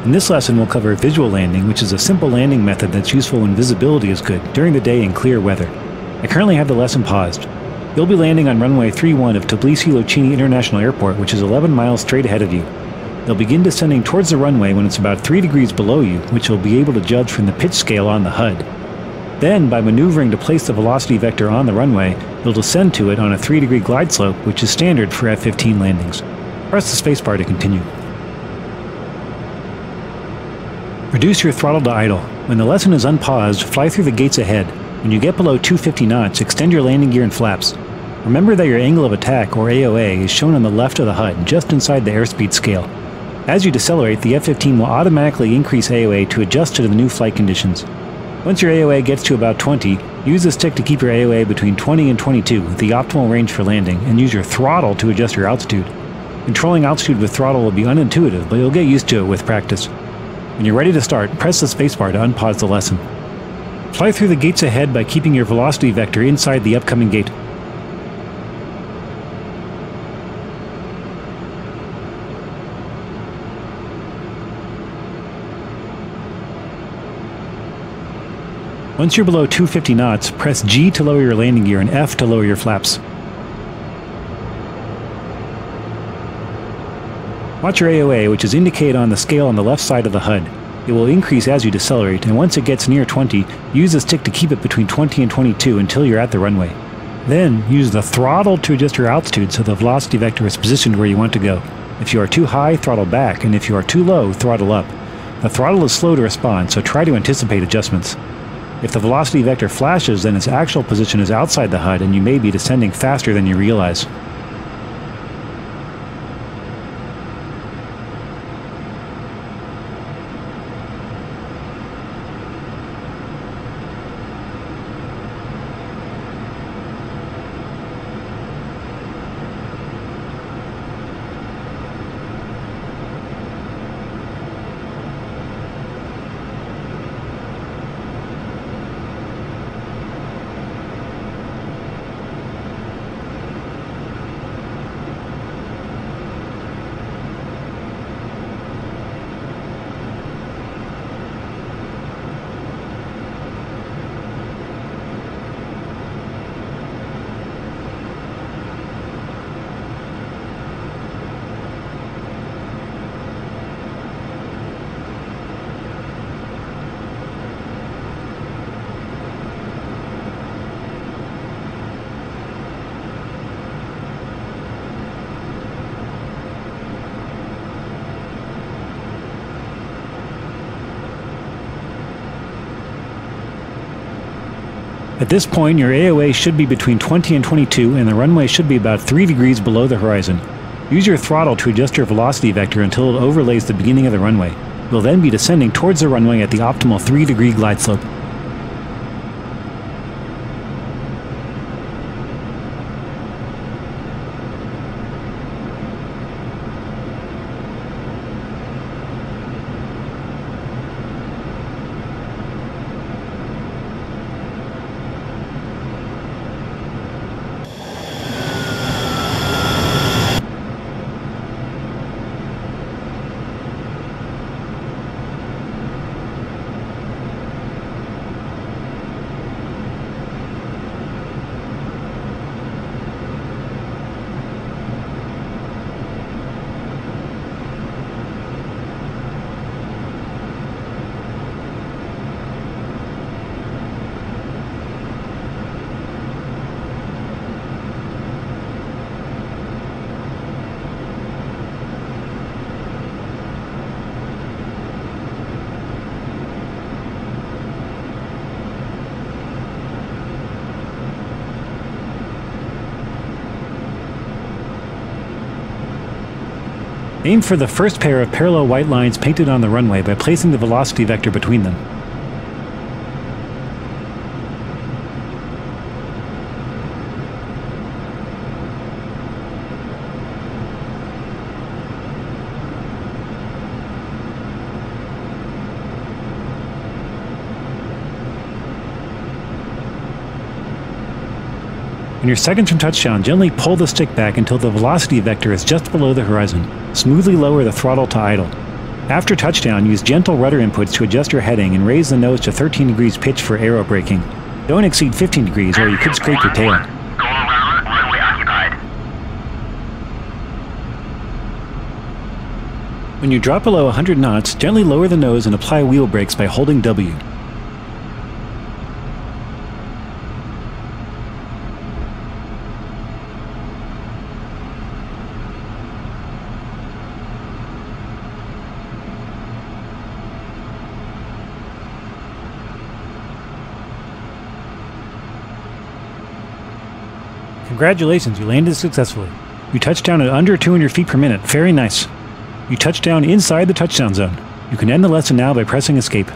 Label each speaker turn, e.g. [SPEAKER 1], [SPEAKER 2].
[SPEAKER 1] In this lesson, we'll cover visual landing, which is a simple landing method that's useful when visibility is good during the day in clear weather. I currently have the lesson paused. You'll be landing on runway 31 of Tbilisi-Locini International Airport, which is 11 miles straight ahead of you. You'll begin descending towards the runway when it's about 3 degrees below you, which you'll be able to judge from the pitch scale on the HUD. Then, by maneuvering to place the velocity vector on the runway, you'll descend to it on a 3-degree glide slope, which is standard for F-15 landings. Press the spacebar to continue. Reduce your throttle to idle. When the lesson is unpaused, fly through the gates ahead. When you get below 250 knots, extend your landing gear and flaps. Remember that your angle of attack, or AOA, is shown on the left of the HUD, just inside the airspeed scale. As you decelerate, the F-15 will automatically increase AOA to adjust to the new flight conditions. Once your AOA gets to about 20, use the stick to keep your AOA between 20 and 22, the optimal range for landing, and use your throttle to adjust your altitude. Controlling altitude with throttle will be unintuitive, but you'll get used to it with practice. When you're ready to start, press the spacebar to unpause the lesson. Fly through the gates ahead by keeping your velocity vector inside the upcoming gate. Once you're below 250 knots, press G to lower your landing gear and F to lower your flaps. Watch your AOA, which is indicated on the scale on the left side of the HUD. It will increase as you decelerate, and once it gets near 20, use the stick to keep it between 20 and 22 until you're at the runway. Then, use the throttle to adjust your altitude so the velocity vector is positioned where you want to go. If you are too high, throttle back, and if you are too low, throttle up. The throttle is slow to respond, so try to anticipate adjustments. If the velocity vector flashes, then its actual position is outside the HUD and you may be descending faster than you realize. At this point, your AOA should be between 20 and 22, and the runway should be about 3 degrees below the horizon. Use your throttle to adjust your velocity vector until it overlays the beginning of the runway. You'll then be descending towards the runway at the optimal 3-degree glide slope. Aim for the first pair of parallel white lines painted on the runway by placing the velocity vector between them. When you're seconds from touchdown, gently pull the stick back until the velocity vector is just below the horizon. Smoothly lower the throttle to idle. After touchdown, use gentle rudder inputs to adjust your heading and raise the nose to 13 degrees pitch for aero braking. Don't exceed 15 degrees or you could scrape your tail. When you drop below 100 knots, gently lower the nose and apply wheel brakes by holding W. Congratulations, you landed successfully. You touched down at under 200 feet per minute. Very nice. You touched down inside the touchdown zone. You can end the lesson now by pressing escape.